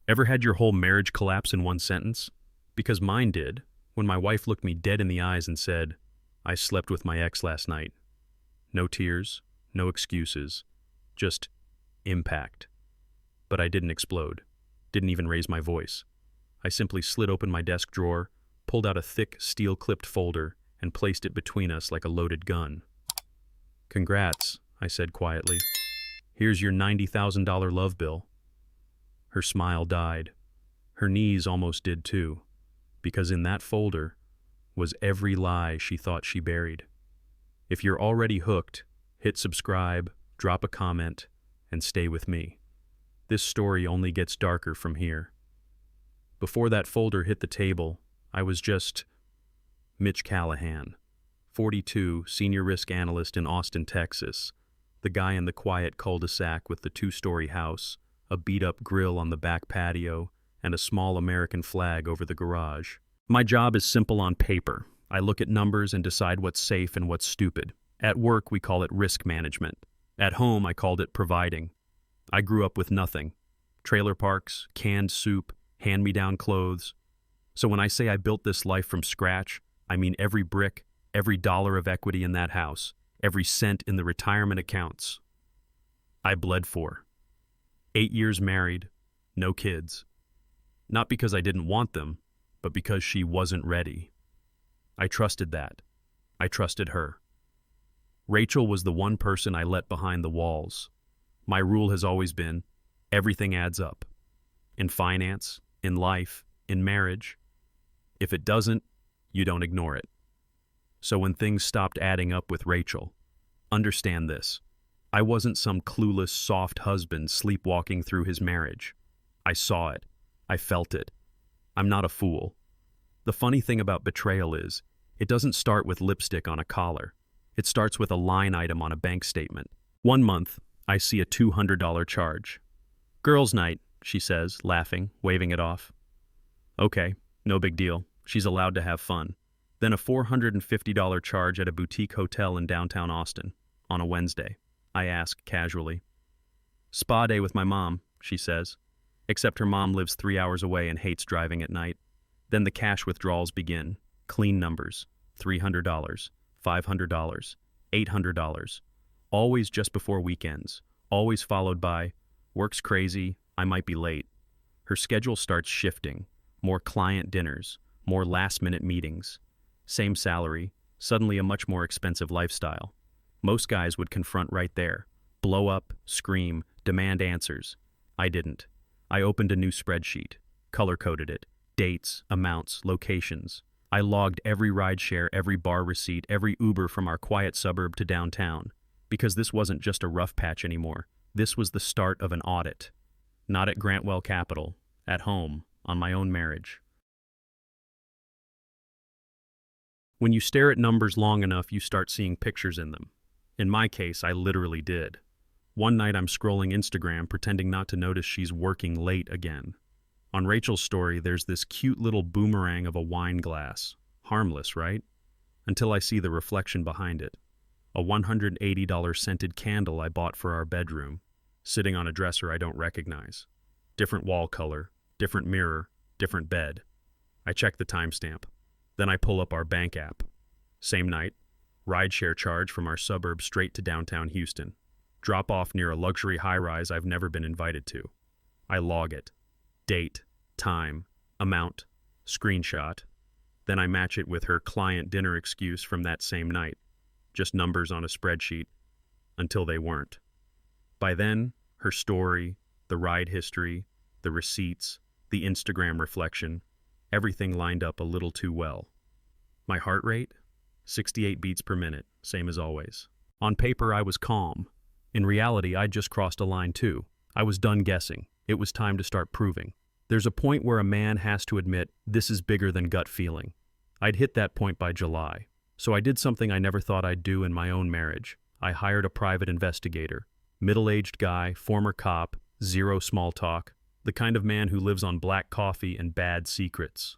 Ever had your whole marriage collapse in one sentence? Because mine did, when my wife looked me dead in the eyes and said, "I slept with my ex last night." No tears, no excuses, just impact. But I didn't explode, didn't even raise my voice. I simply slid open my desk drawer, pulled out a thick, steel-clipped folder, and placed it between us like a loaded gun. "Congrats," I said quietly. "Here's your $90,000 love bill." Her smile died. Her knees almost did too, because in that folder was every lie she thought she buried. If you're already hooked, hit subscribe, drop a comment, and stay with me. This story only gets darker from here. Before that folder hit the table, I was just Mitch Callahan, 42, senior risk analyst in Austin, Texas, the guy in the quiet cul-de-sac with the two-story house, a beat-up grill on the back patio, and a small American flag over the garage. My job is simple on paper. I look at numbers and decide what's safe and what's stupid. At work, we call it risk management. At home, I called it providing. I grew up with nothing. Trailer parks, canned soup, hand-me-down clothes. So when I say I built this life from scratch, I mean every brick, every dollar of equity in that house, every cent in the retirement accounts. I bled for. 8 years married, no kids. Not because I didn't want them, but because she wasn't ready. I trusted that. I trusted her. Rachel was the one person I let behind the walls. My rule has always been, everything adds up. In finance, in life, in marriage. If it doesn't, you don't ignore it. So when things stopped adding up with Rachel, understand this. I wasn't some clueless, soft husband sleepwalking through his marriage. I saw it. I felt it. I'm not a fool. The funny thing about betrayal is, it doesn't start with lipstick on a collar. It starts with a line item on a bank statement. One month, I see a $200 charge. "Girls' night," she says, laughing, waving it off. Okay, no big deal. She's allowed to have fun. Then a $450 charge at a boutique hotel in downtown Austin, on a Wednesday. I ask casually. "Spa day with my mom," she says. Except her mom lives 3 hours away and hates driving at night. Then the cash withdrawals begin. Clean numbers. $300, $500, $800. Always just before weekends. Always followed by, "Work's crazy, I might be late." Her schedule starts shifting. More client dinners. More last-minute meetings. Same salary. Suddenly a much more expensive lifestyle. Most guys would confront right there. Blow up, scream, demand answers. I didn't. I opened a new spreadsheet, color-coded it, dates, amounts, locations. I logged every rideshare, every bar receipt, every Uber from our quiet suburb to downtown. Because this wasn't just a rough patch anymore. This was the start of an audit. Not at Grantwell Capital, at home, on my own marriage. When you stare at numbers long enough, you start seeing pictures in them. In my case, I literally did. One night I'm scrolling Instagram, pretending not to notice she's working late again. On Rachel's story, there's this cute little boomerang of a wine glass. Harmless, right? Until I see the reflection behind it. A $180 scented candle I bought for our bedroom, sitting on a dresser I don't recognize. Different wall color, different mirror, different bed. I check the timestamp. Then I pull up our bank app. Same night, rideshare charge from our suburb straight to downtown Houston. Drop off near a luxury high-rise I've never been invited to. I log it. Date, time, amount, screenshot. Then I match it with her client dinner excuse from that same night. Just numbers on a spreadsheet, until they weren't. By then, her story, the ride history, the receipts, the Instagram reflection, everything lined up a little too well. My heart rate? 68 beats per minute, same as always. On paper, I was calm. In reality, I'd just crossed a line too. I was done guessing. It was time to start proving. There's a point where a man has to admit, this is bigger than gut feeling. I'd hit that point by July. So I did something I never thought I'd do in my own marriage. I hired a private investigator. Middle-aged guy, former cop, zero small talk. The kind of man who lives on black coffee and bad secrets.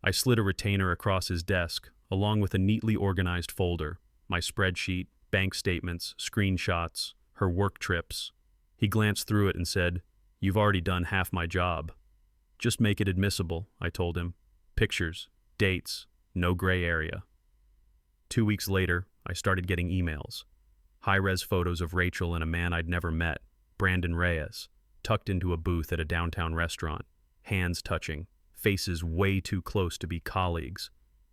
I slid a retainer across his desk, along with a neatly organized folder. My spreadsheet, bank statements, screenshots, her work trips. He glanced through it and said, "You've already done half my job." Just make it admissible, I told him. Pictures, dates, no gray area. 2 weeks later, I started getting emails. High-res photos of Rachel and a man I'd never met, Brandon Reyes, tucked into a booth at a downtown restaurant, hands touching, faces way too close to be colleagues.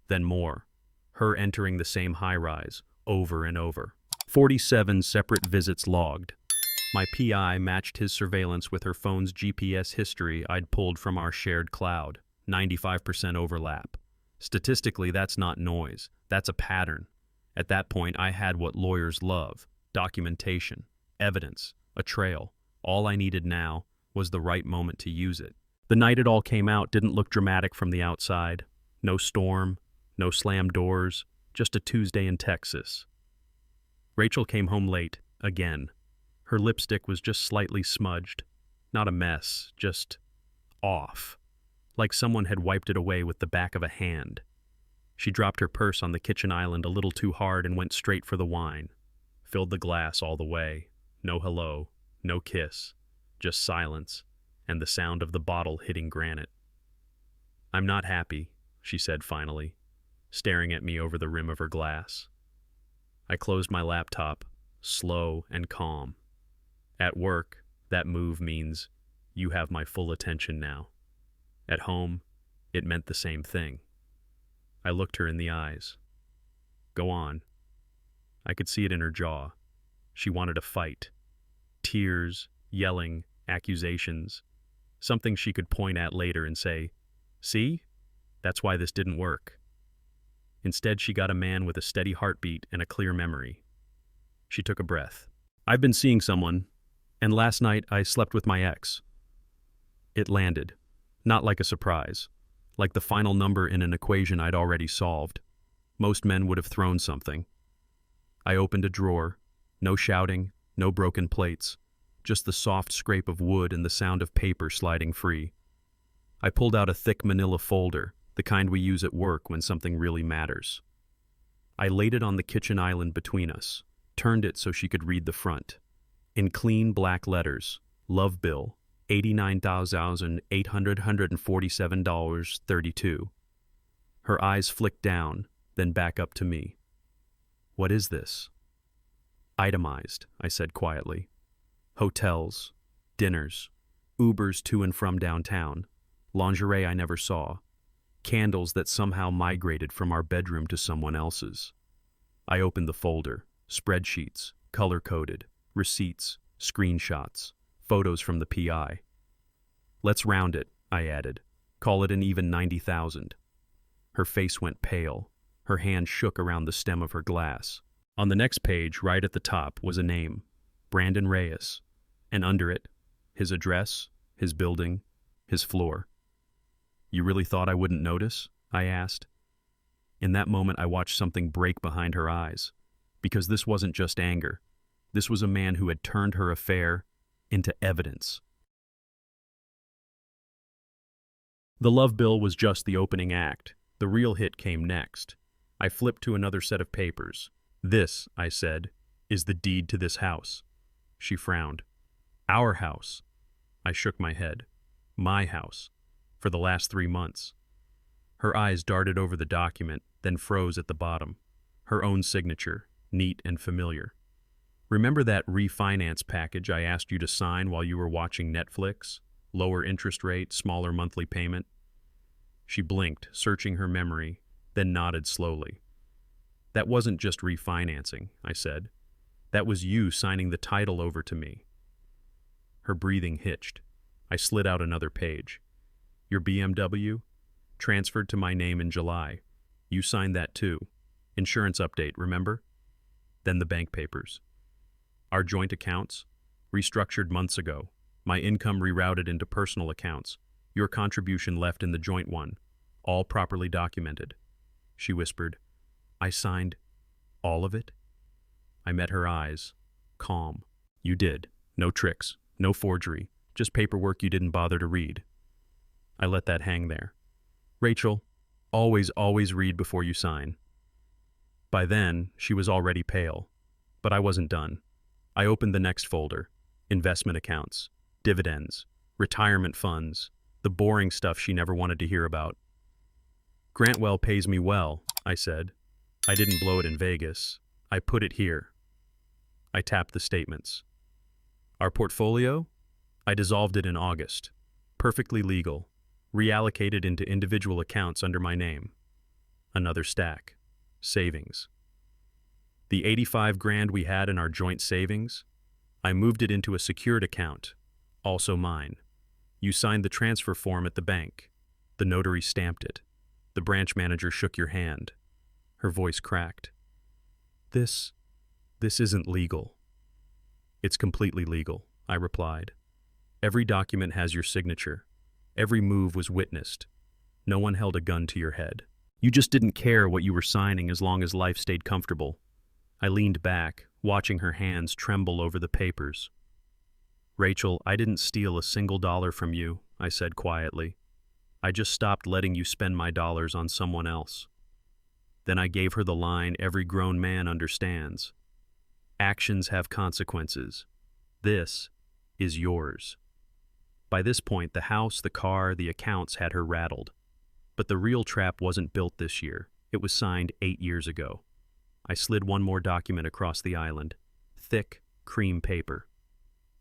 Then more. Her entering the same high-rise, over and over. 47 separate visits logged. My PI matched his surveillance with her phone's GPS history I'd pulled from our shared cloud. 95% overlap. Statistically, that's not noise. That's a pattern. At that point, I had what lawyers love: documentation, evidence, a trail. All I needed now was the right moment to use it. The night it all came out didn't look dramatic from the outside. No storm, no slammed doors, just a Tuesday in Texas. Rachel came home late, again. Her lipstick was just slightly smudged. Not a mess, just off. Like someone had wiped it away with the back of a hand. She dropped her purse on the kitchen island a little too hard and went straight for the wine. Filled the glass all the way. No hello, no kiss, just silence, and the sound of the bottle hitting granite. "I'm not happy," she said finally, staring at me over the rim of her glass. I closed my laptop, slow and calm. At work, that move means you have my full attention now. At home, it meant the same thing. I looked her in the eyes. "Go on." I could see it in her jaw. She wanted to fight. Tears, yelling, accusations. Something she could point at later and say, "See? That's why this didn't work." Instead, she got a man with a steady heartbeat and a clear memory. She took a breath. "I've been seeing someone, and last night I slept with my ex." It landed, not like a surprise, like the final number in an equation I'd already solved. Most men would have thrown something. I opened a drawer. No shouting, no broken plates, just the soft scrape of wood and the sound of paper sliding free. I pulled out a thick manila folder, the kind we use at work when something really matters. I laid it on the kitchen island between us, turned it so she could read the front. In clean black letters, love bill, $89,847.32. Her eyes flicked down, then back up to me. "What is this?" "Itemized," I said quietly. "Hotels, dinners, Ubers to and from downtown, lingerie I never saw, candles that somehow migrated from our bedroom to someone else's." I opened the folder, spreadsheets, color-coded, receipts, screenshots, photos from the PI. "Let's round it," I added. "Call it an even 90,000. Her face went pale. Her hand shook around the stem of her glass. On the next page, right at the top, was a name, Brandon Reyes, and under it, his address, his building, his floor. "You really thought I wouldn't notice?" I asked. In that moment, I watched something break behind her eyes, because this wasn't just anger. This was a man who had turned her affair into evidence. The love bill was just the opening act. The real hit came next. I flipped to another set of papers. "This," I said, "is the deed to this house." She frowned. "Our house." I shook my head. "My house. For the last 3 months." Her eyes darted over the document, then froze at the bottom. Her own signature, neat and familiar. "Remember that refinance package I asked you to sign while you were watching Netflix? Lower interest rate, smaller monthly payment?" She blinked, searching her memory, then nodded slowly. "That wasn't just refinancing," I said. "That was you signing the title over to me." Her breathing hitched. I slid out another page. "Your BMW? Transferred to my name in July. You signed that too. Insurance update, remember?" Then the bank papers. "Our joint accounts? Restructured months ago. My income rerouted into personal accounts. Your contribution left in the joint one. All properly documented." She whispered. "I signed all of it?" I met her eyes, calm. "You did. No tricks, no forgery, just paperwork you didn't bother to read." I let that hang there. "Rachel, always read before you sign." By then, she was already pale. But I wasn't done. I opened the next folder: investment accounts, dividends, retirement funds, The boring stuff she never wanted to hear about. Grantwell pays me well, I said. I didn't blow it in Vegas. I put it here. I tapped the statements. Our portfolio? I dissolved it in August. Perfectly legal. Reallocated into individual accounts under my name. Another stack. Savings. The 85 grand we had in our joint savings, I moved it into a secured account, also mine. You signed the transfer form at the bank. The notary stamped it. The branch manager shook your hand. Her voice cracked. This isn't legal. It's completely legal, I replied. Every document has your signature. Every move was witnessed. No one held a gun to your head. You just didn't care what you were signing as long as life stayed comfortable. I leaned back, watching her hands tremble over the papers. Rachel, I didn't steal a single dollar from you, I said quietly. I just stopped letting you spend my dollars on someone else. Then I gave her the line every grown man understands. Actions have consequences. This is yours. By this point, the house, the car, the accounts had her rattled. But the real trap wasn't built this year. It was signed 8 years ago. I slid one more document across the island. Thick, cream paper.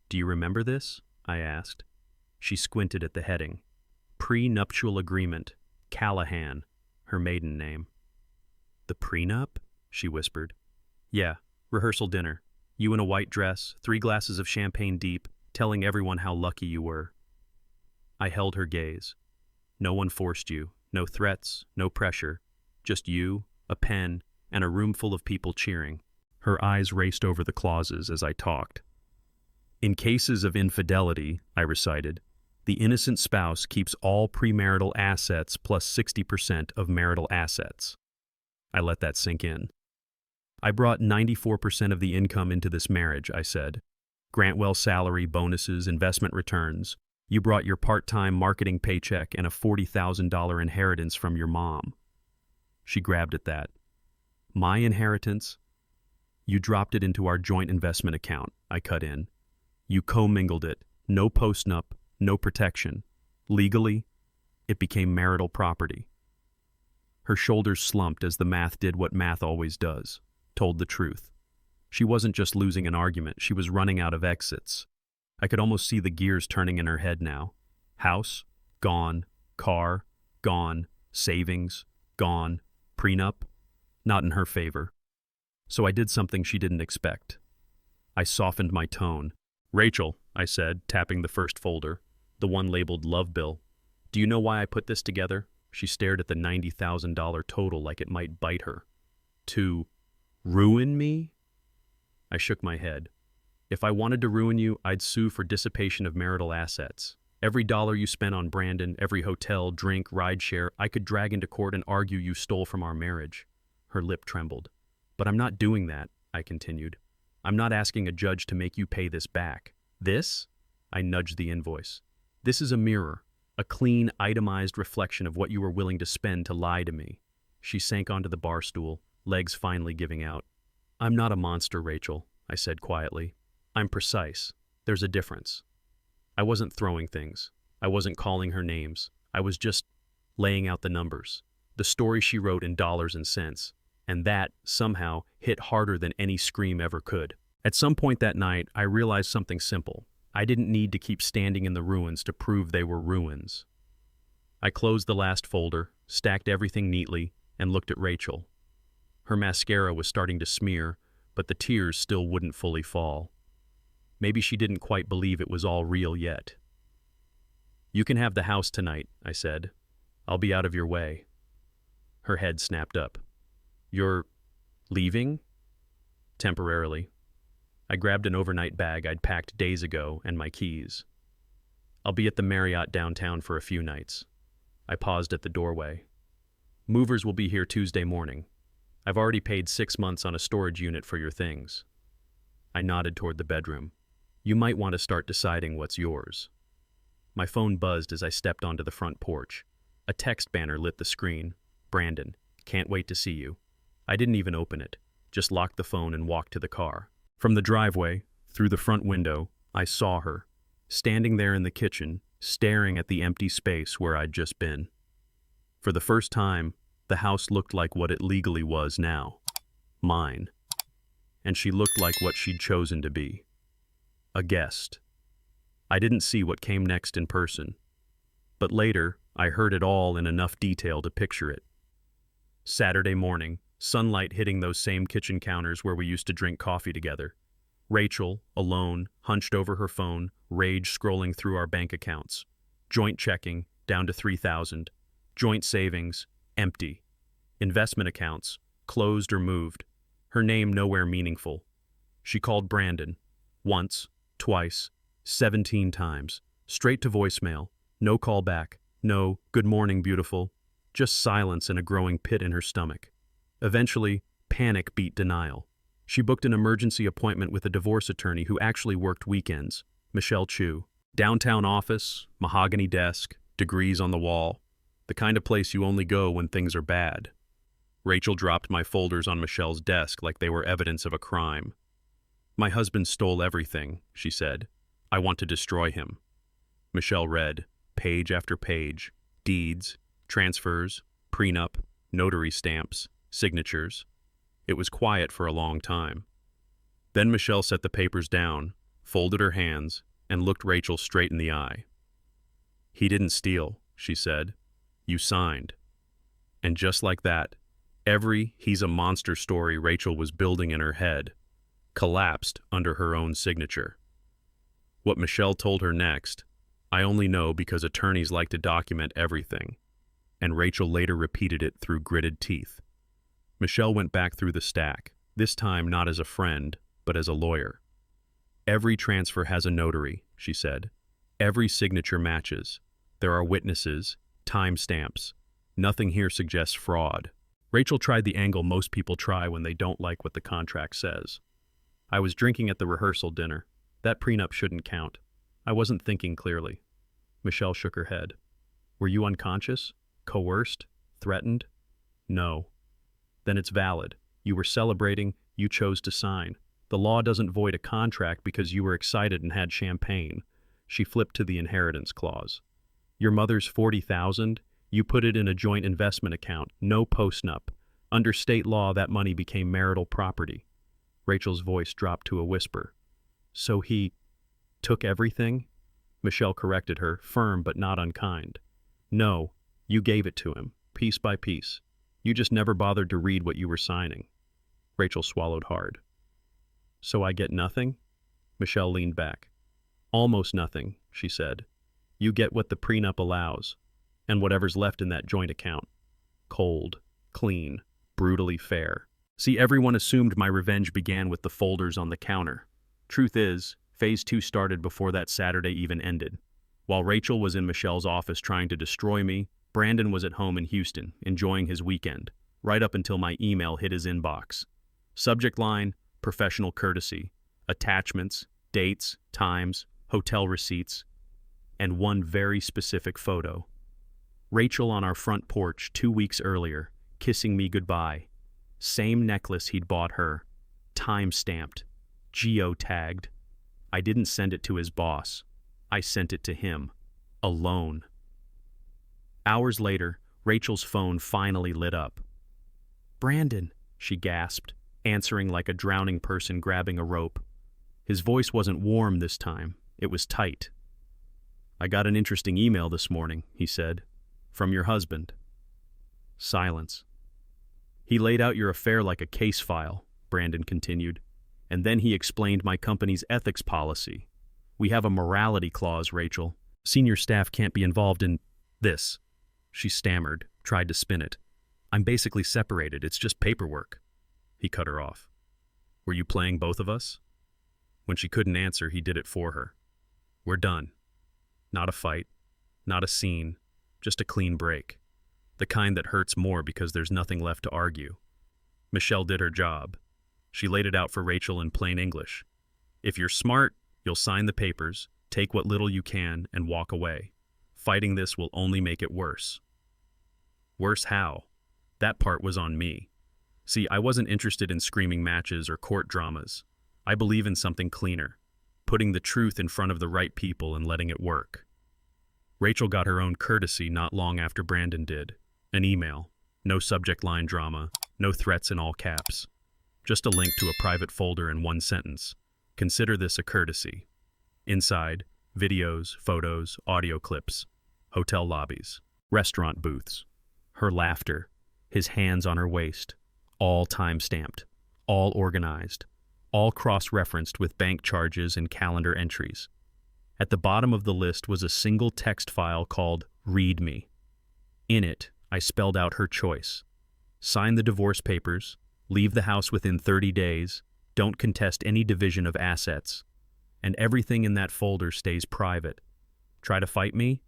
Do you remember this? I asked. She squinted at the heading. Prenuptial agreement. Callahan, her maiden name. The prenup? She whispered. Yeah, rehearsal dinner. You in a white dress, 3 glasses of champagne deep, telling everyone how lucky you were. I held her gaze. No one forced you. No threats, no pressure. Just you, a pen, and a room full of people cheering. Her eyes raced over the clauses as I talked. In cases of infidelity, I recited, the innocent spouse keeps all premarital assets plus 60% of marital assets. I let that sink in. I brought 94% of the income into this marriage, I said. Grantwell salary, bonuses, investment returns. You brought your part-time marketing paycheck and a $40,000 inheritance from your mom. She grabbed at that. My inheritance? You dropped it into our joint investment account, I cut in. You commingled it. No postnup, no protection. Legally, it became marital property. Her shoulders slumped as the math did what math always does, told the truth. She wasn't just losing an argument, she was running out of exits. I could almost see the gears turning in her head now. House, gone. Car, gone. Savings, gone. Prenup, not in her favor. So I did something she didn't expect. I softened my tone. Rachel, I said, tapping the first folder, the one labeled Love Bill. Do you know why I put this together? She stared at the $90,000 total like it might bite her. To ruin me? I shook my head. If I wanted to ruin you, I'd sue for dissipation of marital assets. Every dollar you spent on Brandon, every hotel, drink, rideshare, I could drag into court and argue you stole from our marriage. Her lip trembled. But I'm not doing that, I continued. I'm not asking a judge to make you pay this back. This? I nudged the invoice. This is a mirror, a clean, itemized reflection of what you were willing to spend to lie to me. She sank onto the bar stool, legs finally giving out. I'm not a monster, Rachel, I said quietly. I'm precise. There's a difference. I wasn't throwing things. I wasn't calling her names. I was just laying out the numbers. The story she wrote in dollars and cents. And that, somehow, hit harder than any scream ever could. At some point that night, I realized something simple. I didn't need to keep standing in the ruins to prove they were ruins. I closed the last folder, stacked everything neatly, and looked at Rachel. Her mascara was starting to smear, but the tears still wouldn't fully fall. Maybe she didn't quite believe it was all real yet. You can have the house tonight, I said. I'll be out of your way. Her head snapped up. You're leaving? Temporarily. I grabbed an overnight bag I'd packed days ago and my keys. I'll be at the Marriott downtown for a few nights. I paused at the doorway. Movers will be here Tuesday morning. I've already paid 6 months on a storage unit for your things. I nodded toward the bedroom. You might want to start deciding what's yours. My phone buzzed as I stepped onto the front porch. A text banner lit the screen. Brandon, can't wait to see you. I didn't even open it, just locked the phone and walked to the car. From the driveway, through the front window, I saw her, standing there in the kitchen, staring at the empty space where I'd just been. For the first time, the house looked like what it legally was now. Mine. And she looked like what she'd chosen to be. A guest. I didn't see what came next in person, but later I heard it all in enough detail to picture it. Saturday morning, sunlight hitting those same kitchen counters where we used to drink coffee together. Rachel, alone, hunched over her phone, rage scrolling through our bank accounts. Joint checking, down to 3,000. Joint savings, empty. Investment accounts, closed or moved. Her name nowhere meaningful. She called Brandon. Once, twice, 17 times. Straight to voicemail. No call back. No, good morning, beautiful. Just silence and a growing pit in her stomach. Eventually, panic beat denial. She booked an emergency appointment with a divorce attorney who actually worked weekends, Michelle Chu. Downtown office, mahogany desk, degrees on the wall. The kind of place you only go when things are bad. Rachel dropped my folders on Michelle's desk like they were evidence of a crime. My husband stole everything, she said. I want to destroy him. Michelle read, page after page, deeds, transfers, prenup, notary stamps, signatures. It was quiet for a long time. Then Michelle set the papers down, folded her hands, and looked Rachel straight in the eye. He didn't steal, she said. You signed. And just like that, every he's a monster story Rachel was building in her head collapsed under her own signature. What Michelle told her next, I only know because attorneys like to document everything, and Rachel later repeated it through gritted teeth. Michelle went back through the stack, this time not as a friend, but as a lawyer. Every transfer has a notary, she said. Every signature matches. There are witnesses, timestamps. Nothing here suggests fraud. Rachel tried the angle most people try when they don't like what the contract says. I was drinking at the rehearsal dinner. That prenup shouldn't count. I wasn't thinking clearly. Michelle shook her head. Were you unconscious? Coerced? Threatened? No. Then it's valid. You were celebrating, you chose to sign. The law doesn't void a contract because you were excited and had champagne. She flipped to the inheritance clause. Your mother's 40,000, you put it in a joint investment account, no postnup. Under state law, that money became marital property. Rachel's voice dropped to a whisper. So he took everything? Michelle corrected her, firm but not unkind. No, you gave it to him, piece by piece. You just never bothered to read what you were signing. Rachel swallowed hard. So I get nothing? Michelle leaned back. Almost nothing, she said. You get what the prenup allows, and whatever's left in that joint account. Cold, clean, brutally fair. See, everyone assumed my revenge began with the folders on the counter. Truth is, phase 2 started before that Saturday even ended. While Rachel was in Michelle's office trying to destroy me, Brandon was at home in Houston, enjoying his weekend, right up until my email hit his inbox. Subject line, professional courtesy, attachments, dates, times, hotel receipts, and one very specific photo. Rachel on our front porch 2 weeks earlier, kissing me goodbye. Same necklace he'd bought her, time-stamped, geo-tagged. I didn't send it to his boss. I sent it to him, alone. Hours later, Rachel's phone finally lit up. Brandon, she gasped, answering like a drowning person grabbing a rope. His voice wasn't warm this time. It was tight. I got an interesting email this morning, he said. From your husband. Silence. He laid out your affair like a case file, Brandon continued, and then he explained my company's ethics policy. We have a morality clause, Rachel. Senior staff can't be involved in this. She stammered, tried to spin it. I'm basically separated, it's just paperwork. He cut her off. Were you playing both of us? When she couldn't answer, he did it for her. We're done. Not a fight, not a scene, just a clean break. The kind that hurts more because there's nothing left to argue. Michelle did her job. She laid it out for Rachel in plain English. If you're smart, you'll sign the papers, take what little you can, and walk away. Fighting this will only make it worse. Worse how? That part was on me. See, I wasn't interested in screaming matches or court dramas. I believe in something cleaner, putting the truth in front of the right people and letting it work. Rachel got her own courtesy not long after Brandon did. An email. No subject line drama. No threats in all caps. Just a link to a private folder and one sentence. Consider this a courtesy. Inside, videos, photos, audio clips. Hotel lobbies. Restaurant booths. Her laughter. His hands on her waist. All time-stamped. All organized. All cross-referenced with bank charges and calendar entries. At the bottom of the list was a single text file called Read Me. In it, I spelled out her choice. Sign the divorce papers, leave the house within 30 days, don't contest any division of assets, and everything in that folder stays private. Try to fight me?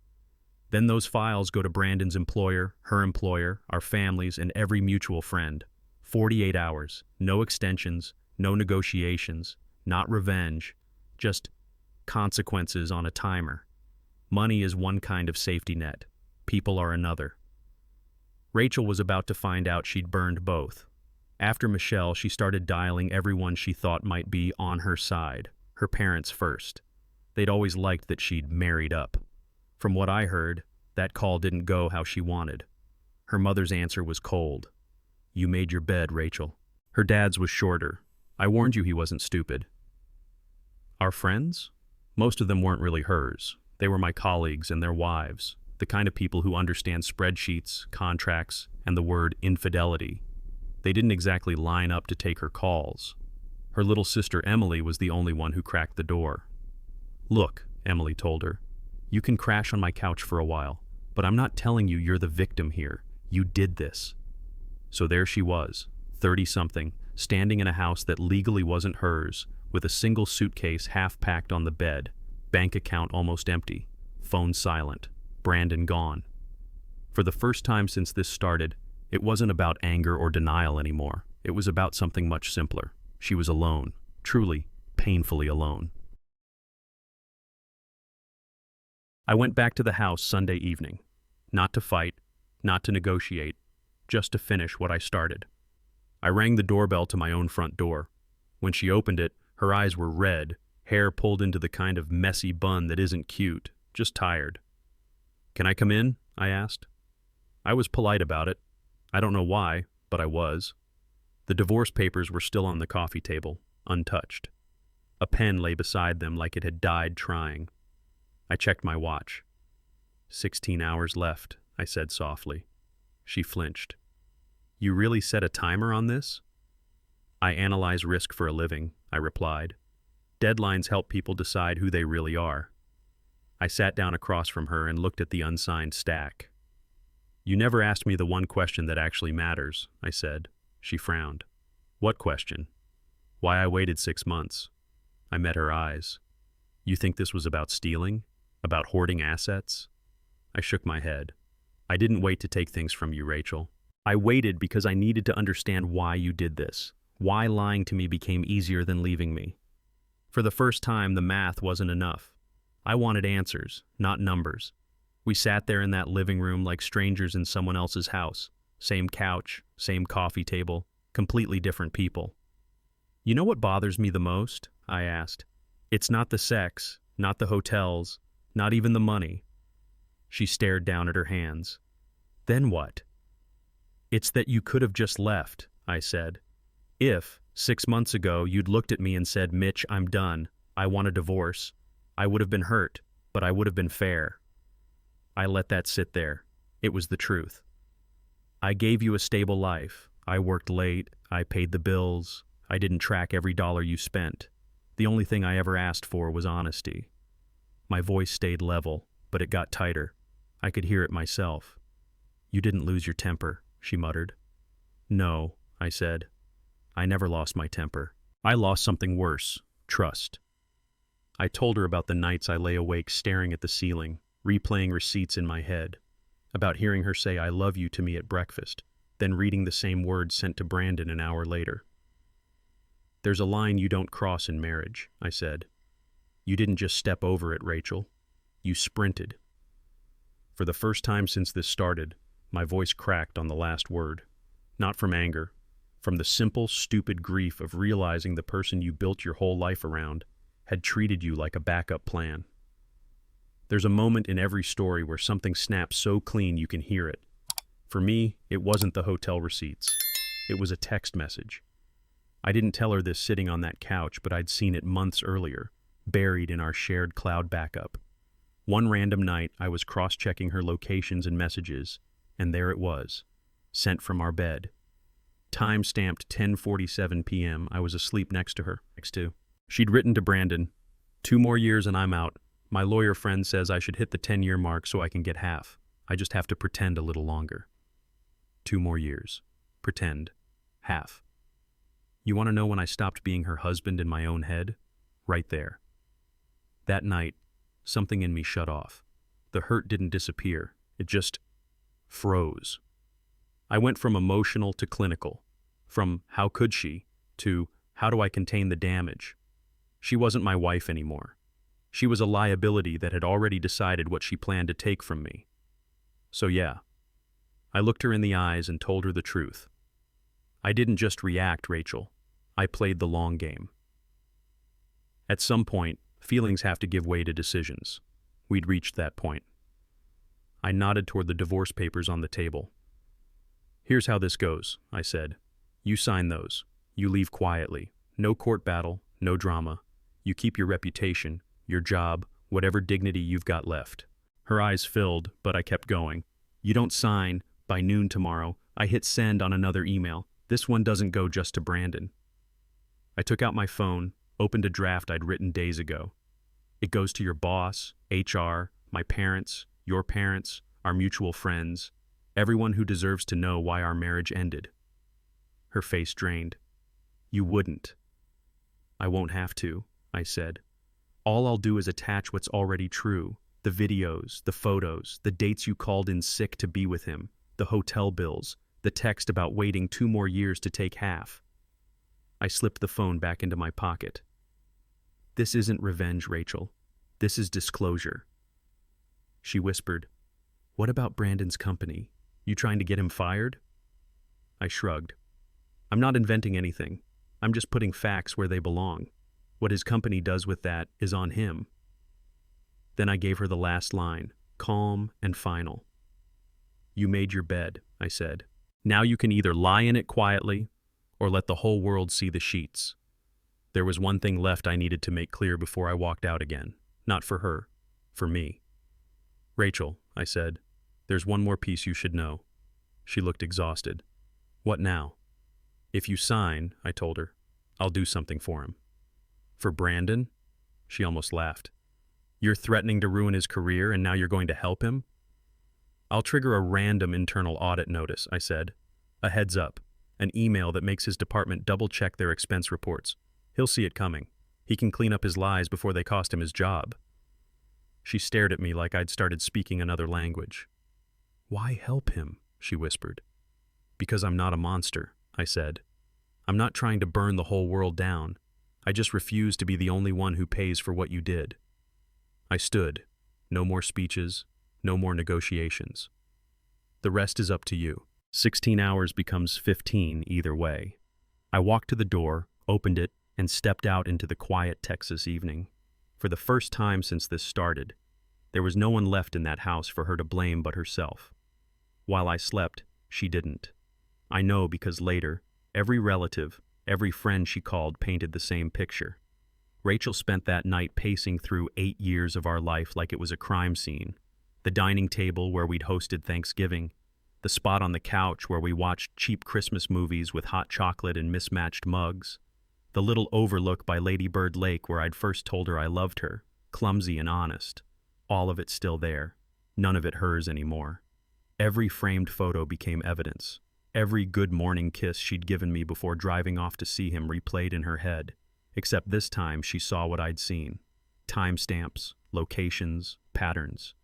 Then those files go to Brandon's employer, her employer, our families, and every mutual friend. 48 hours, no extensions, no negotiations, not revenge, just consequences on a timer. Money is one kind of safety net. People are another. Rachel was about to find out she'd burned both. After Michelle, she started dialing everyone she thought might be on her side, her parents first. They'd always liked that she'd married up. From what I heard, that call didn't go how she wanted. Her mother's answer was cold. You made your bed, Rachel. Her dad's was shorter. I warned you he wasn't stupid. Our friends? Most of them weren't really hers. They were my colleagues and their wives, the kind of people who understand spreadsheets, contracts, and the word infidelity. They didn't exactly line up to take her calls. Her little sister Emily was the only one who cracked the door. Look, Emily told her, you can crash on my couch for a while, but I'm not telling you you're the victim here. You did this. So there she was, 30-something, standing in a house that legally wasn't hers, with a single suitcase half-packed on the bed, bank account almost empty, phone silent, Brandon gone. For the first time since this started, it wasn't about anger or denial anymore. It was about something much simpler. She was alone, truly, painfully alone. I went back to the house Sunday evening, not to fight, not to negotiate, just to finish what I started. I rang the doorbell to my own front door. When she opened it, her eyes were red, hair pulled into the kind of messy bun that isn't cute, just tired. Can I come in? I asked. I was polite about it. I don't know why, but I was. The divorce papers were still on the coffee table, untouched. A pen lay beside them like it had died trying. I checked my watch. 16 hours left, I said softly. She flinched. You really set a timer on this? I analyze risk for a living, I replied. Deadlines help people decide who they really are. I sat down across from her and looked at the unsigned stack. You never asked me the one question that actually matters, I said. She frowned. What question? Why I waited 6 months. I met her eyes. You think this was about stealing? About hoarding assets? I shook my head. I didn't wait to take things from you, Rachel. I waited because I needed to understand why you did this. Why lying to me became easier than leaving me. For the first time, the math wasn't enough. I wanted answers, not numbers. We sat there in that living room like strangers in someone else's house. Same couch, same coffee table, completely different people. You know what bothers me the most? I asked. It's not the sex, not the hotels, not even the money. She stared down at her hands. Then what? It's that you could have just left, I said. If, 6 months ago, you'd looked at me and said, Mitch, I'm done. I want a divorce. I would have been hurt, but I would have been fair. I let that sit there. It was the truth. I gave you a stable life. I worked late. I paid the bills. I didn't track every dollar you spent. The only thing I ever asked for was honesty. My voice stayed level, but it got tighter. I could hear it myself. You didn't lose your temper, she muttered. No, I said. I never lost my temper. I lost something worse, trust. I told her about the nights I lay awake staring at the ceiling, replaying receipts in my head, about hearing her say I love you to me at breakfast, then reading the same words sent to Brandon an hour later. There's a line you don't cross in marriage, I said. You didn't just step over it, Rachel. You sprinted. For the first time since this started, my voice cracked on the last word. Not from anger, from the simple, stupid grief of realizing the person you built your whole life around had treated you like a backup plan. There's a moment in every story where something snaps so clean you can hear it. For me, it wasn't the hotel receipts. It was a text message. I didn't tell her this sitting on that couch, but I'd seen it months earlier, buried in our shared cloud backup. One random night, I was cross-checking her locations and messages, and there it was, sent from our bed. Time-stamped 10:47 p.m. I was asleep next to her. She'd written to Brandon, 2 more years and I'm out. My lawyer friend says I should hit the 10-year mark so I can get half. I just have to pretend a little longer. 2 more years. Pretend. Half. You want to know when I stopped being her husband in my own head? Right there. That night, something in me shut off. The hurt didn't disappear. It just froze. I went from emotional to clinical. From how could she to how do I contain the damage? She wasn't my wife anymore. She was a liability that had already decided what she planned to take from me. So yeah, I looked her in the eyes and told her the truth. I didn't just react, Rachel. I played the long game. At some point, feelings have to give way to decisions. We'd reached that point. I nodded toward the divorce papers on the table. Here's how this goes, I said. You sign those. You leave quietly. No court battle, no drama. You keep your reputation, your job, whatever dignity you've got left. Her eyes filled, but I kept going. You don't sign. By noon tomorrow, I hit send on another email. This one doesn't go just to Brandon. I took out my phone, opened a draft I'd written days ago. It goes to your boss, HR, my parents, your parents, our mutual friends, everyone who deserves to know why our marriage ended. Her face drained. You wouldn't. I won't have to, I said. All I'll do is attach what's already true. The videos, the photos, the dates you called in sick to be with him, the hotel bills, the text about waiting 2 more years to take half. I slipped the phone back into my pocket. This isn't revenge, Rachel. This is disclosure. She whispered, What about Brandon's company? You trying to get him fired? I shrugged. I'm not inventing anything. I'm just putting facts where they belong. What his company does with that is on him. Then I gave her the last line, calm and final. You made your bed, I said. Now you can either lie in it quietly or let the whole world see the sheets. There was one thing left I needed to make clear before I walked out again. Not for her, for me. Rachel, I said, there's one more piece you should know. She looked exhausted. What now? If you sign, I told her, I'll do something for him. For Brandon? She almost laughed. You're threatening to ruin his career and now you're going to help him? I'll trigger a random internal audit notice, I said. A heads up. An email that makes his department double-check their expense reports. He'll see it coming. He can clean up his lies before they cost him his job. She stared at me like I'd started speaking another language. Why help him? She whispered. Because I'm not a monster, I said. I'm not trying to burn the whole world down. I just refuse to be the only one who pays for what you did. I stood. No more speeches, no more negotiations. The rest is up to you. 16 hours becomes 15 either way. I walked to the door, opened it, and stepped out into the quiet Texas evening. For the first time since this started, there was no one left in that house for her to blame but herself. While I slept, she didn't. I know because later, every relative, every friend she called painted the same picture. Rachel spent that night pacing through 8 years of our life like it was a crime scene. The dining table where we'd hosted Thanksgiving, the spot on the couch where we watched cheap Christmas movies with hot chocolate and mismatched mugs, the little overlook by Lady Bird Lake where I'd first told her I loved her, clumsy and honest. All of it still there, none of it hers anymore. Every framed photo became evidence. Every good morning kiss she'd given me before driving off to see him replayed in her head, except this time she saw what I'd seen. Timestamps, locations, patterns.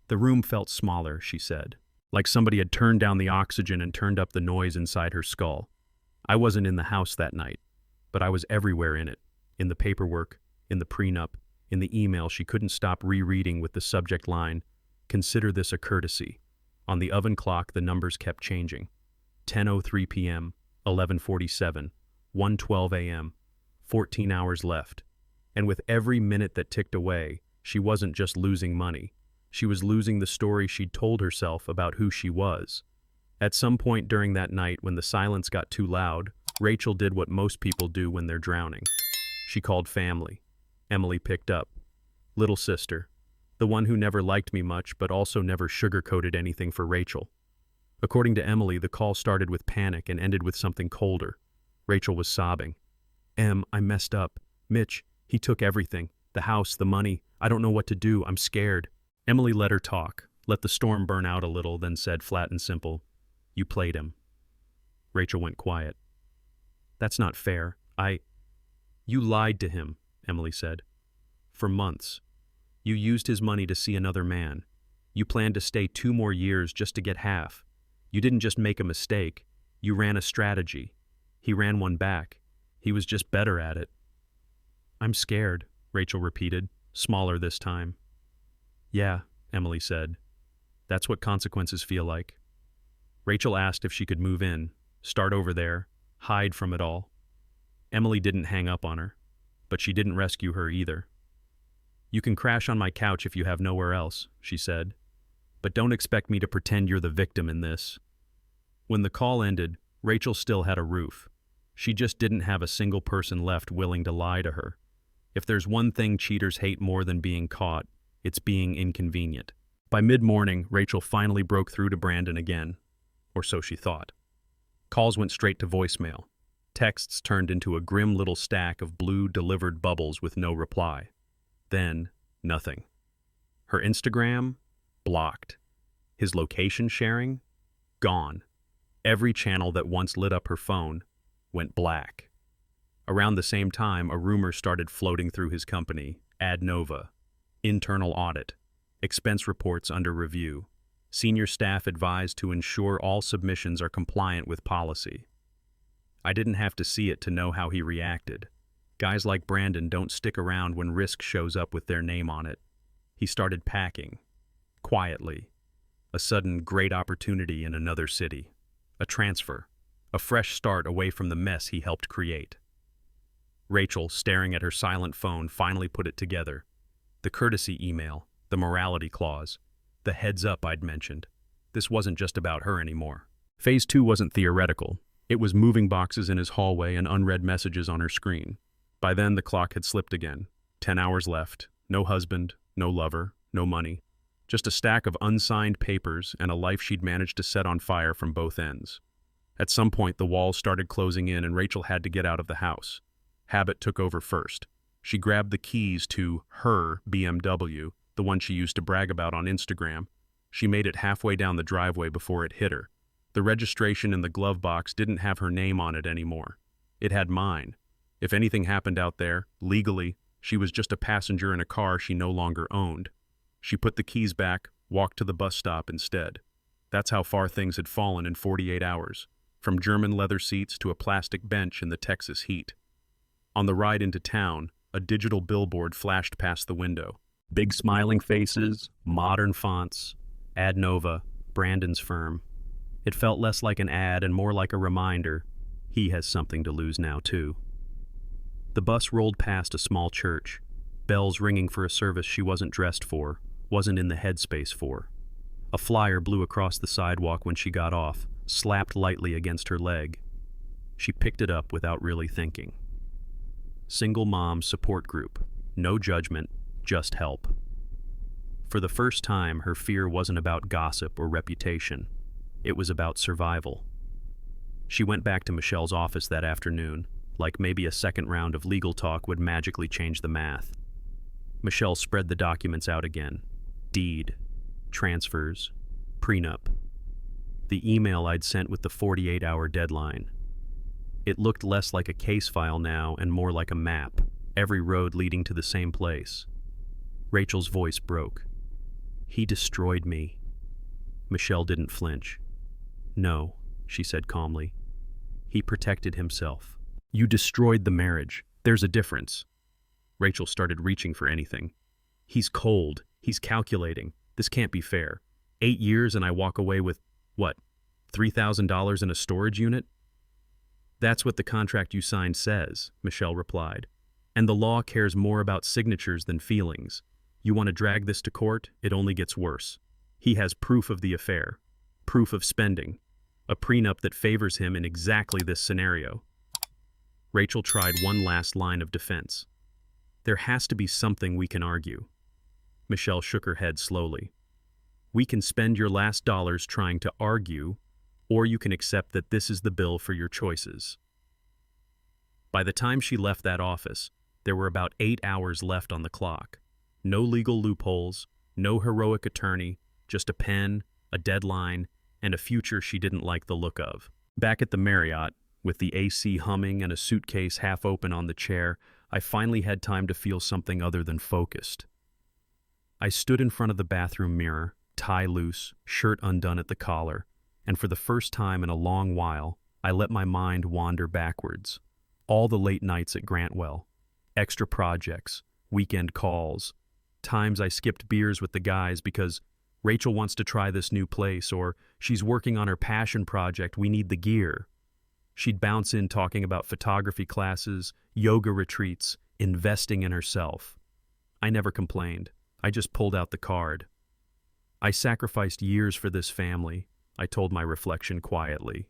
The room felt smaller, she said, like somebody had turned down the oxygen and turned up the noise inside her skull. I wasn't in the house that night, but I was everywhere in it, in the paperwork, in the prenup, in the email she couldn't stop rereading with the subject line, "Consider this a courtesy." On the oven clock, the numbers kept changing. 10:03 p.m., 11:47, 1:12 a.m., 14 hours left. And with every minute that ticked away, She wasn't just losing money. She was losing the story she'd told herself about who she was. At some point during that night, when the silence got too loud, Rachel did what most people do when they're drowning. She called family. Emily picked up. Little sister, the one who never liked me much but also never sugarcoated anything for Rachel. According to Emily, the call started with panic and ended with something colder. Rachel was sobbing. I messed up. Mitch, he took everything. The house, the money. I don't know what to do. I'm scared. Emily let her talk, let the storm burn out a little, then said flat and simple, "You played him." Rachel went quiet. "That's not fair. You lied to him," Emily said. "For months. You used his money to see another man. You planned to stay 2 more years just to get half. You didn't just make a mistake. You ran a strategy. He ran one back. He was just better at it." "I'm scared," Rachel repeated, smaller this time. "Yeah," Emily said. "That's what consequences feel like." Rachel asked if she could move in, start over there, hide from it all. Emily didn't hang up on her, but she didn't rescue her either. "You can crash on my couch if you have nowhere else," she said, "but don't expect me to pretend you're the victim in this." When the call ended, Rachel still had a roof. She just didn't have a single person left willing to lie to her. If there's one thing cheaters hate more than being caught, it's being inconvenient. By mid-morning, Rachel finally broke through to Brandon again, or so she thought. Calls went straight to voicemail. Texts turned into a grim little stack of blue delivered bubbles with no reply. Then, nothing. Her Instagram? Blocked. His location sharing? Gone. Every channel that once lit up her phone went black. Around the same time, a rumor started floating through his company, Ad Nova. Internal audit. Expense reports under review. Senior staff advised to ensure all submissions are compliant with policy. I didn't have to see it to know how he reacted. Guys like Brandon don't stick around when risk shows up with their name on it. He started packing. Quietly. A sudden great opportunity in another city. A transfer. A fresh start away from the mess he helped create. Rachel, staring at her silent phone, finally put it together. The courtesy email, the morality clause, the heads up I'd mentioned. This wasn't just about her anymore. Phase 2 wasn't theoretical. It was moving boxes in his hallway and unread messages on her screen. By then, the clock had slipped again. 10 hours left. No husband, no lover, no money. Just a stack of unsigned papers and a life she'd managed to set on fire from both ends. At some point, the walls started closing in and Rachel had to get out of the house. Habit took over first. She grabbed the keys to her BMW, the one she used to brag about on Instagram. She made it halfway down the driveway before it hit her. The registration in the glove box didn't have her name on it anymore. It had mine. If anything happened out there, legally, she was just a passenger in a car she no longer owned. She put the keys back, walked to the bus stop instead. That's how far things had fallen in 48 hours, from German leather seats to a plastic bench in the Texas heat. On the ride into town, a digital billboard flashed past the window. Big smiling faces, modern fonts, Ad Nova, Brandon's firm. It felt less like an ad and more like a reminder. He has something to lose now, too. The bus rolled past a small church, bells ringing for a service she wasn't dressed for, wasn't in the headspace for. A flyer blew across the sidewalk when she got off, slapped lightly against her leg. She picked it up without really thinking. Single Mom Support Group. No judgment, just help. For the first time, her fear wasn't about gossip or reputation. It was about survival. She went back to Michelle's office that afternoon, like maybe a second round of legal talk would magically change the math. Michelle spread the documents out again. Deed, transfers, prenup. The email I'd sent with the 48-hour deadline. It looked less like a case file now and more like a map, every road leading to the same place. Rachel's voice broke. He destroyed me. Michelle didn't flinch. No, she said calmly. He protected himself. You destroyed the marriage. There's a difference. Rachel started reaching for anything. He's cold. He's calculating. This can't be fair. 8 years and I walk away with, what, $3,000 in a storage unit? That's what the contract you signed says, Michelle replied. And the law cares more about signatures than feelings. You want to drag this to court? It only gets worse. He has proof of the affair, proof of spending, a prenup that favors him in exactly this scenario. Rachel tried one last line of defense. There has to be something we can argue. Michelle shook her head slowly. We can spend your last dollars trying to argue, or you can accept that this is the bill for your choices. By the time she left that office, there were about 8 hours left on the clock. No legal loopholes, no heroic attorney, just a pen, a deadline, and a future she didn't like the look of. Back at the Marriott, with the AC humming and a suitcase half open on the chair, I finally had time to feel something other than focused. I stood in front of the bathroom mirror, tie loose, shirt undone at the collar, and for the first time in a long while, I let my mind wander backwards. All the late nights at Grantwell, extra projects, weekend calls, times I skipped beers with the guys because Rachel wants to try this new place, or she's working on her passion project, we need the gear. She'd bounce in talking about photography classes, yoga retreats, investing in herself. I never complained. I just pulled out the card. I sacrificed years for this family, I told my reflection quietly.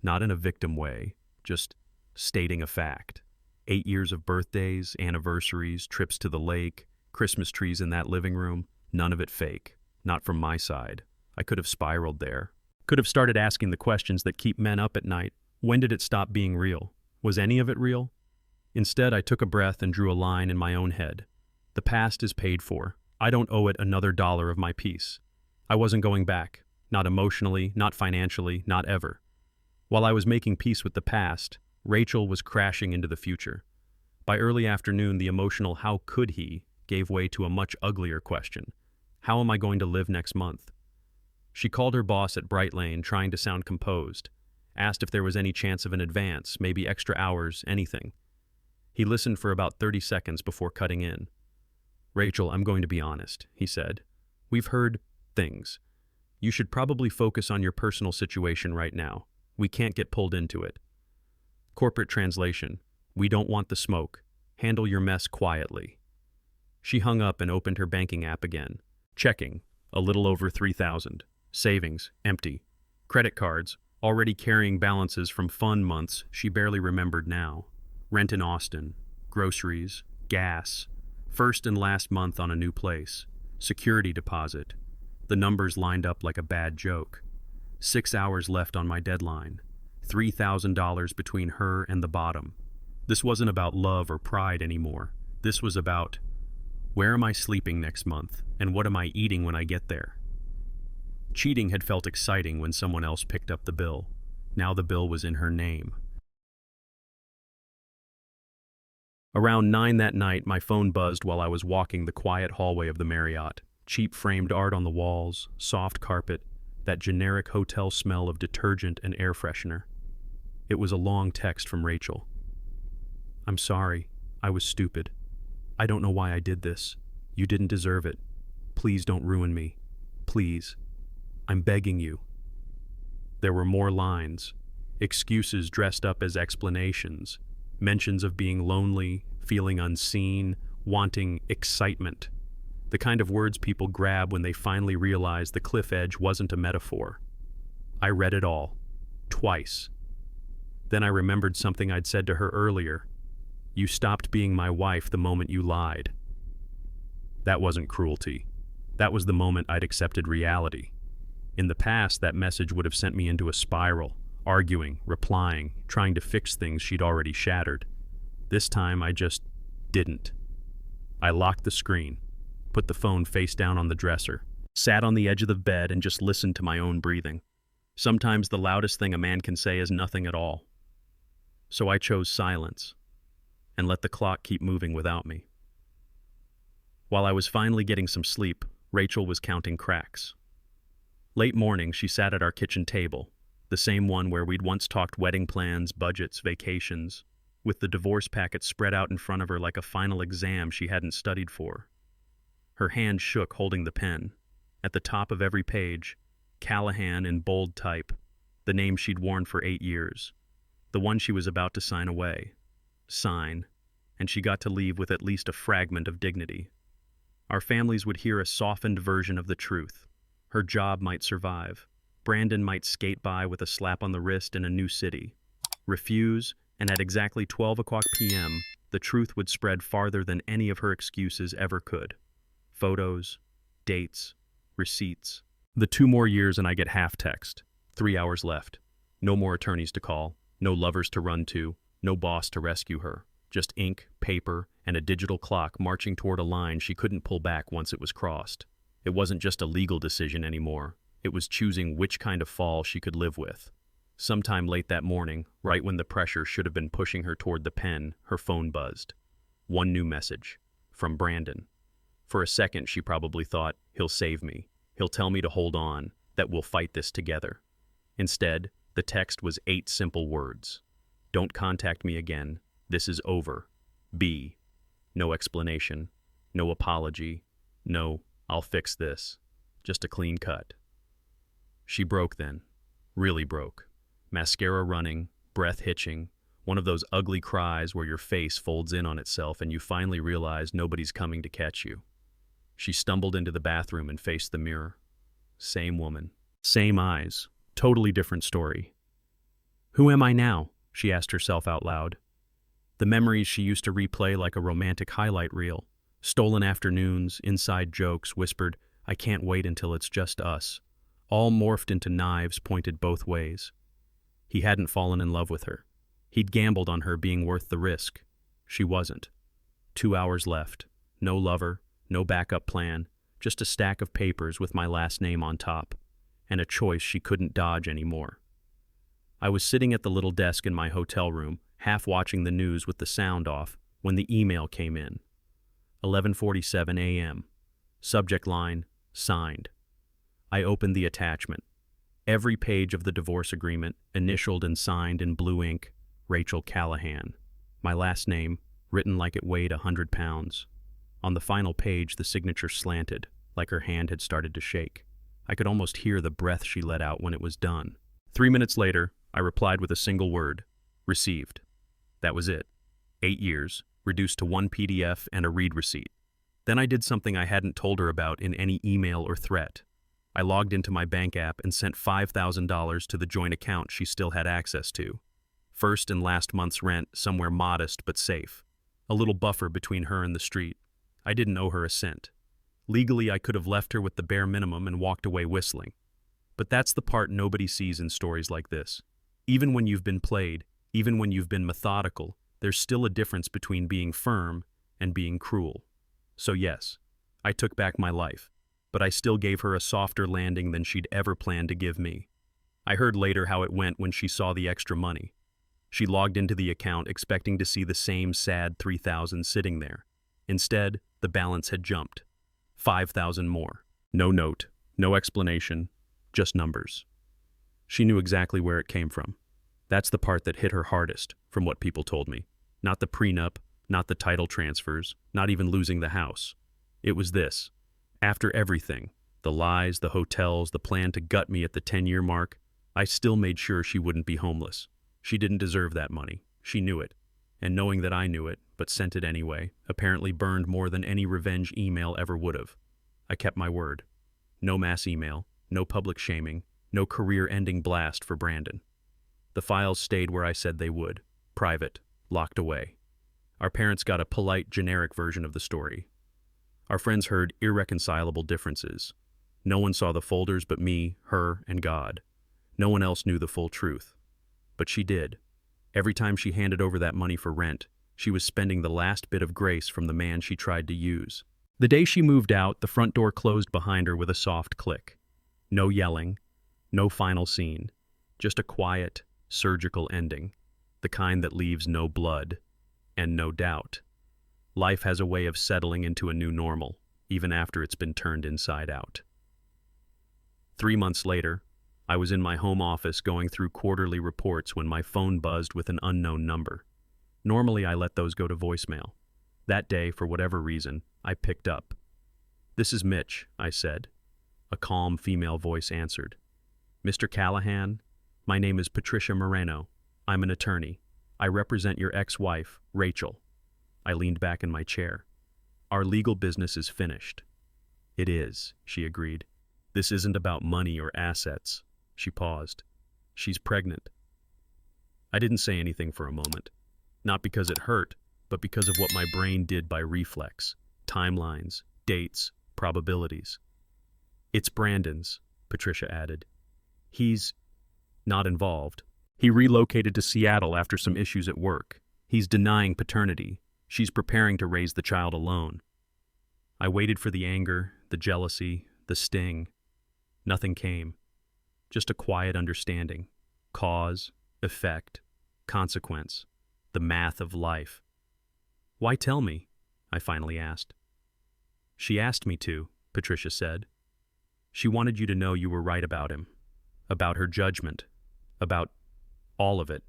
Not in a victim way, just stating a fact. 8 years of birthdays, anniversaries, trips to the lake, Christmas trees in that living room, none of it fake. Not from my side. I could have spiraled there. Could have started asking the questions that keep men up at night. When did it stop being real? Was any of it real? Instead, I took a breath and drew a line in my own head. The past is paid for. I don't owe it another dollar of my peace. I wasn't going back. Not emotionally, not financially, not ever. While I was making peace with the past, Rachel was crashing into the future. By early afternoon, the emotional "how could he" gave way to a much uglier question. How am I going to live next month? She called her boss at Bright Lane, trying to sound composed, asked if there was any chance of an advance, maybe extra hours, anything. He listened for about 30 seconds before cutting in. Rachel, I'm going to be honest, he said. We've heard things. You should probably focus on your personal situation right now. We can't get pulled into it. Corporate translation. We don't want the smoke. Handle your mess quietly. She hung up and opened her banking app again. Checking, a little over 3,000. Savings, empty. Credit cards, already carrying balances from fun months she barely remembered now. Rent in Austin, groceries, gas, first and last month on a new place, security deposit. The numbers lined up like a bad joke. 6 hours left on my deadline. $3,000 between her and the bottom. This wasn't about love or pride anymore. This was about, where am I sleeping next month, and what am I eating when I get there? Cheating had felt exciting when someone else picked up the bill. Now the bill was in her name. Around 9 that night, my phone buzzed while I was walking the quiet hallway of the Marriott. Cheap framed art on the walls, soft carpet, that generic hotel smell of detergent and air freshener. It was a long text from Rachel. I'm sorry. I was stupid. I don't know why I did this. You didn't deserve it. Please don't ruin me. Please. I'm begging you. There were more lines. Excuses dressed up as explanations. Mentions of being lonely, feeling unseen, wanting excitement. The kind of words people grab when they finally realize the cliff edge wasn't a metaphor. I read it all. Twice. Then I remembered something I'd said to her earlier. You stopped being my wife the moment you lied. That wasn't cruelty. That was the moment I'd accepted reality. In the past, that message would have sent me into a spiral, arguing, replying, trying to fix things she'd already shattered. This time, I just didn't. I locked the screen, put the phone face down on the dresser, sat on the edge of the bed and just listened to my own breathing. Sometimes the loudest thing a man can say is nothing at all. So I chose silence and let the clock keep moving without me. While I was finally getting some sleep, Rachel was counting cracks. Late morning, she sat at our kitchen table, the same one where we'd once talked wedding plans, budgets, vacations, with the divorce packet spread out in front of her like a final exam she hadn't studied for. Her hand shook holding the pen. At the top of every page, Callahan in bold type, the name she'd worn for 8 years, the one she was about to sign away. Sign, and she got to leave with at least a fragment of dignity. Our families would hear a softened version of the truth. Her job might survive. Brandon might skate by with a slap on the wrist in a new city. Refuse, and at exactly 12 o'clock p.m., the truth would spread farther than any of her excuses ever could. Photos, dates, receipts. The 2 more years and I get half text. 3 hours left. No more attorneys to call, no lovers to run to, no boss to rescue her. Just ink, paper, and a digital clock marching toward a line she couldn't pull back once it was crossed. It wasn't just a legal decision anymore. It was choosing which kind of fall she could live with. Sometime late that morning, right when the pressure should have been pushing her toward the pen, her phone buzzed. One new message. From Brandon. For a second, she probably thought, he'll save me. He'll tell me to hold on, that we'll fight this together. Instead, the text was 8 simple words. Don't contact me again. This is over. B. No explanation. No apology. No, I'll fix this. Just a clean cut. She broke then. Really broke. Mascara running, breath hitching, one of those ugly cries where your face folds in on itself and you finally realize nobody's coming to catch you. She stumbled into the bathroom and faced the mirror. Same woman. Same eyes. Totally different story. Who am I now? She asked herself out loud. The memories she used to replay like a romantic highlight reel. Stolen afternoons, inside jokes, whispered, I can't wait until it's just us. All morphed into knives pointed both ways. He hadn't fallen in love with her. He'd gambled on her being worth the risk. She wasn't. 2 hours left. No lover, no backup plan, just a stack of papers with my last name on top, and a choice she couldn't dodge anymore. I was sitting at the little desk in my hotel room, half watching the news with the sound off, when the email came in. 11:47 a.m. Subject line, signed. I opened the attachment. Every page of the divorce agreement, initialed and signed in blue ink, Rachel Callahan. My last name, written like it weighed 100 pounds. On the final page, the signature slanted, like her hand had started to shake. I could almost hear the breath she let out when it was done. 3 minutes later, I replied with a single word, received. That was it. 8 years, reduced to 1 PDF and a read receipt. Then I did something I hadn't told her about in any email or threat. I logged into my bank app and sent $5,000 to the joint account she still had access to. First and last month's rent, somewhere modest but safe. A little buffer between her and the street. I didn't owe her a cent. Legally, I could have left her with the bare minimum and walked away whistling. But that's the part nobody sees in stories like this. Even when you've been played, even when you've been methodical, there's still a difference between being firm and being cruel. So yes, I took back my life. But I still gave her a softer landing than she'd ever planned to give me. I heard later how it went when she saw the extra money. She logged into the account expecting to see the same sad $3,000 sitting there. Instead, the balance had jumped. $5,000 more. No note, no explanation, just numbers. She knew exactly where it came from. That's the part that hit her hardest, from what people told me. Not the prenup, not the title transfers, not even losing the house. It was this. After everything, the lies, the hotels, the plan to gut me at the 10-year mark, I still made sure she wouldn't be homeless. She didn't deserve that money. She knew it. And knowing that I knew it, but sent it anyway, apparently burned more than any revenge email ever would have. I kept my word. No mass email, no public shaming, no career-ending blast for Brandon. The files stayed where I said they would. Private, locked away. Our parents got a polite, generic version of the story. Our friends heard irreconcilable differences. No one saw the folders but me, her, and God. No one else knew the full truth. But she did. Every time she handed over that money for rent, she was spending the last bit of grace from the man she tried to use. The day she moved out, the front door closed behind her with a soft click. No yelling, no final scene, just a quiet, surgical ending, the kind that leaves no blood and no doubt. Life has a way of settling into a new normal, even after it's been turned inside out. 3 months later, I was in my home office going through quarterly reports when my phone buzzed with an unknown number. Normally, I let those go to voicemail. That day, for whatever reason, I picked up. "This is Mitch," I said. A calm female voice answered. "Mr. Callahan, my name is Patricia Moreno. I'm an attorney. I represent your ex-wife, Rachel." I leaned back in my chair. Our legal business is finished. It is, she agreed. This isn't about money or assets. She paused. She's pregnant. I didn't say anything for a moment. Not because it hurt, but because of what my brain did by reflex. Timelines, dates, probabilities. It's Brandon's, Patricia added. He's not involved. He relocated to Seattle after some issues at work. He's denying paternity. She's preparing to raise the child alone. I waited for the anger, the jealousy, the sting. Nothing came. Just a quiet understanding. Cause, effect, consequence. The math of life. Why tell me? I finally asked. She asked me to, Patricia said. She wanted you to know you were right about him. About her judgment. About all of it.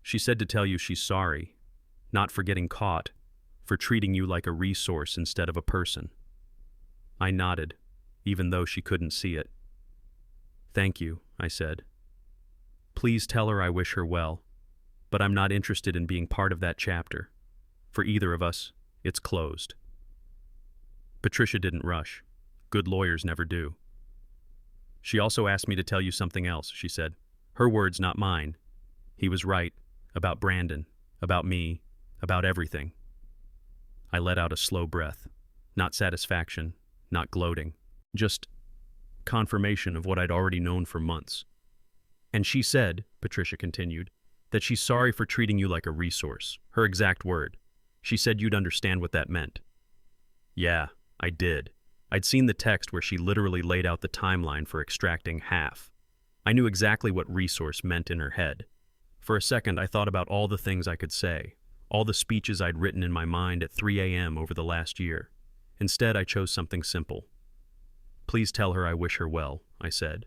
She said to tell you she's sorry. Not for getting caught. For treating you like a resource instead of a person. I nodded, even though she couldn't see it. Thank you, I said. Please tell her I wish her well, but I'm not interested in being part of that chapter. For either of us, it's closed. Patricia didn't rush. Good lawyers never do. She also asked me to tell you something else, she said. Her words, not mine. He was right. About Brandon. About me. About everything. I let out a slow breath. Not satisfaction. Not gloating. Just confirmation of what I'd already known for months. And she said, Patricia continued, that she's sorry for treating you like a resource. Her exact word. She said you'd understand what that meant. Yeah, I did. I'd seen the text where she literally laid out the timeline for extracting half. I knew exactly what resource meant in her head. For a second, I thought about all the things I could say, all the speeches I'd written in my mind at 3 a.m. over the last year. Instead, I chose something simple. Please tell her I wish her well, I said.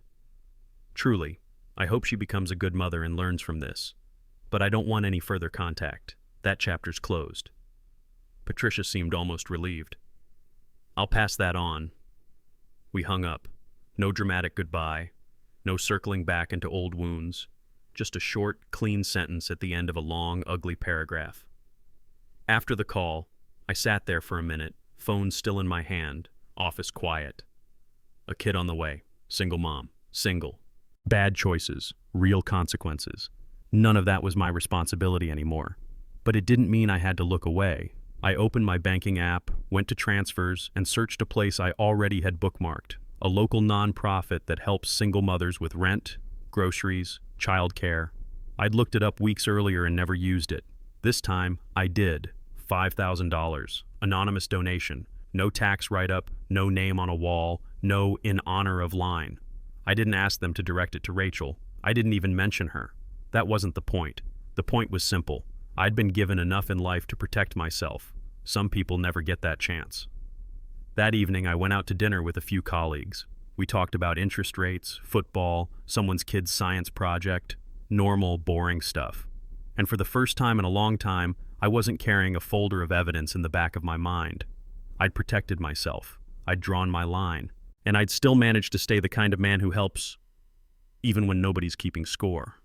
Truly, I hope she becomes a good mother and learns from this. But I don't want any further contact. That chapter's closed. Patricia seemed almost relieved. I'll pass that on. We hung up. No dramatic goodbye. No circling back into old wounds. Just a short, clean sentence at the end of a long, ugly paragraph. After the call, I sat there for a minute, phone still in my hand, office quiet. A kid on the way. Single mom. Single. Bad choices. Real consequences. None of that was my responsibility anymore. But it didn't mean I had to look away. I opened my banking app, went to transfers, and searched a place I already had bookmarked, a local nonprofit that helps single mothers with rent, groceries, childcare. I'd looked it up weeks earlier and never used it. This time, I did. $5,000. Anonymous donation. No tax write-up, no name on a wall, no in honor of line. I didn't ask them to direct it to Rachel. I didn't even mention her. That wasn't the point. The point was simple. I'd been given enough in life to protect myself. Some people never get that chance. That evening, I went out to dinner with a few colleagues. We talked about interest rates, football, someone's kid's science project, normal, boring stuff. And for the first time in a long time, I wasn't carrying a folder of evidence in the back of my mind. I'd protected myself. I'd drawn my line. And I'd still managed to stay the kind of man who helps, even when nobody's keeping score.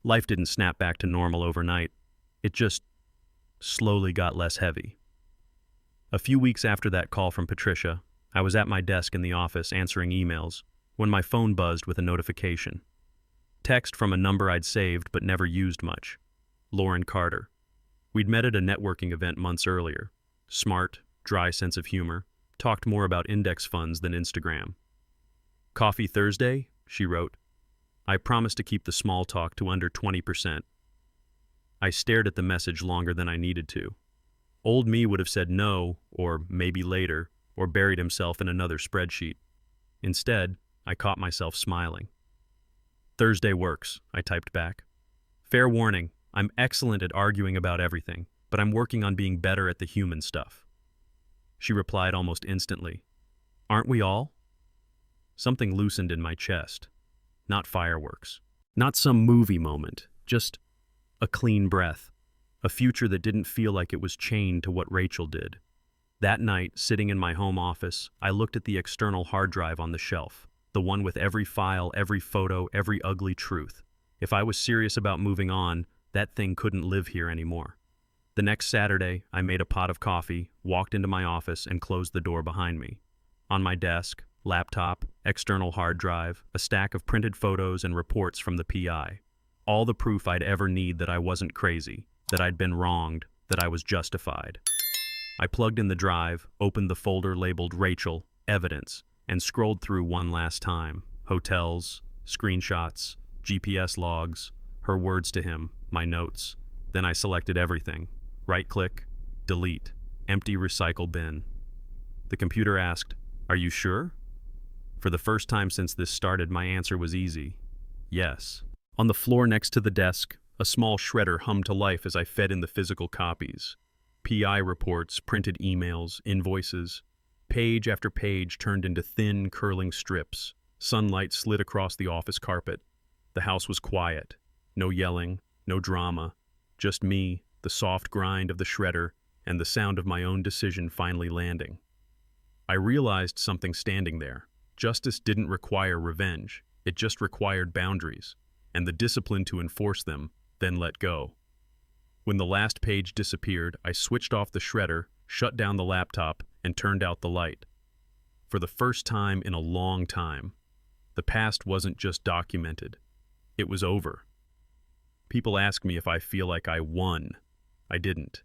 Life didn't snap back to normal overnight. It just slowly got less heavy. A few weeks after that call from Patricia, I was at my desk in the office answering emails when my phone buzzed with a notification. Text from a number I'd saved but never used much. Lauren Carter. We'd met at a networking event months earlier. Smart, dry sense of humor. Talked more about index funds than Instagram. Coffee Thursday? She wrote. I promised to keep the small talk to under 20%. I stared at the message longer than I needed to. Old me would have said no, or maybe later, or buried himself in another spreadsheet. Instead, I caught myself smiling. Thursday works, I typed back. Fair warning, I'm excellent at arguing about everything, but I'm working on being better at the human stuff. She replied almost instantly. Aren't we all? Something loosened in my chest. Not fireworks. Not some movie moment, just a clean breath. A future that didn't feel like it was chained to what Rachel did. That night, sitting in my home office, I looked at the external hard drive on the shelf, the one with every file, every photo, every ugly truth. If I was serious about moving on, that thing couldn't live here anymore. The next Saturday, I made a pot of coffee, walked into my office, and closed the door behind me. On my desk, laptop, external hard drive, a stack of printed photos and reports from the PI. All the proof I'd ever need that I wasn't crazy, that I'd been wronged, that I was justified. I plugged in the drive, opened the folder labeled Rachel, Evidence, and scrolled through one last time. Hotels, screenshots, GPS logs, her words to him, my notes. Then I selected everything. Right-click, delete, empty recycle bin. The computer asked, "Are you sure?" For the first time since this started, my answer was easy. Yes. On the floor next to the desk, a small shredder hummed to life as I fed in the physical copies. PI reports, printed emails, invoices. Page after page turned into thin, curling strips. Sunlight slid across the office carpet. The house was quiet. No yelling, no drama. Just me, the soft grind of the shredder, and the sound of my own decision finally landing. I realized something standing there. Justice didn't require revenge. It just required boundaries, and the discipline to enforce them, then let go. When the last page disappeared, I switched off the shredder, shut down the laptop, and turned out the light. For the first time in a long time, the past wasn't just documented. It was over. People ask me if I feel like I won. I didn't.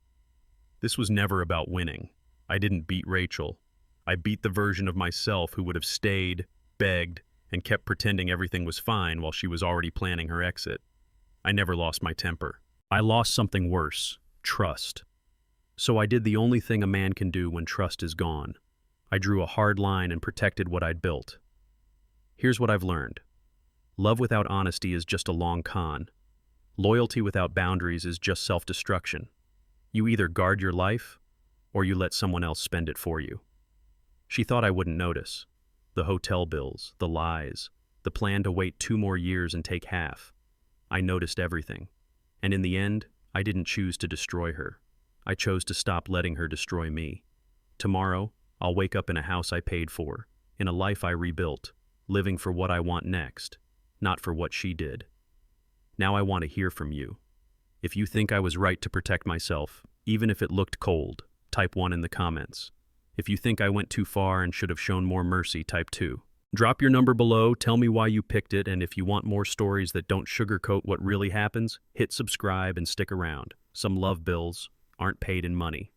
This was never about winning. I didn't beat Rachel. I beat the version of myself who would have stayed, begged, and kept pretending everything was fine while she was already planning her exit. I never lost my temper. I lost something worse, trust. So I did the only thing a man can do when trust is gone. I drew a hard line and protected what I'd built. Here's what I've learned. Love without honesty is just a long con. Loyalty without boundaries is just self-destruction. You either guard your life, or you let someone else spend it for you. She thought I wouldn't notice. The hotel bills, the lies, the plan to wait 2 more years and take half. I noticed everything. And in the end, I didn't choose to destroy her. I chose to stop letting her destroy me. Tomorrow, I'll wake up in a house I paid for, in a life I rebuilt, living for what I want next, not for what she did. Now I want to hear from you. If you think I was right to protect myself, even if it looked cold, type 1 in the comments. If you think I went too far and should have shown more mercy, type 2. Drop your number below, tell me why you picked it, and if you want more stories that don't sugarcoat what really happens, hit subscribe and stick around. Some love bills aren't paid in money.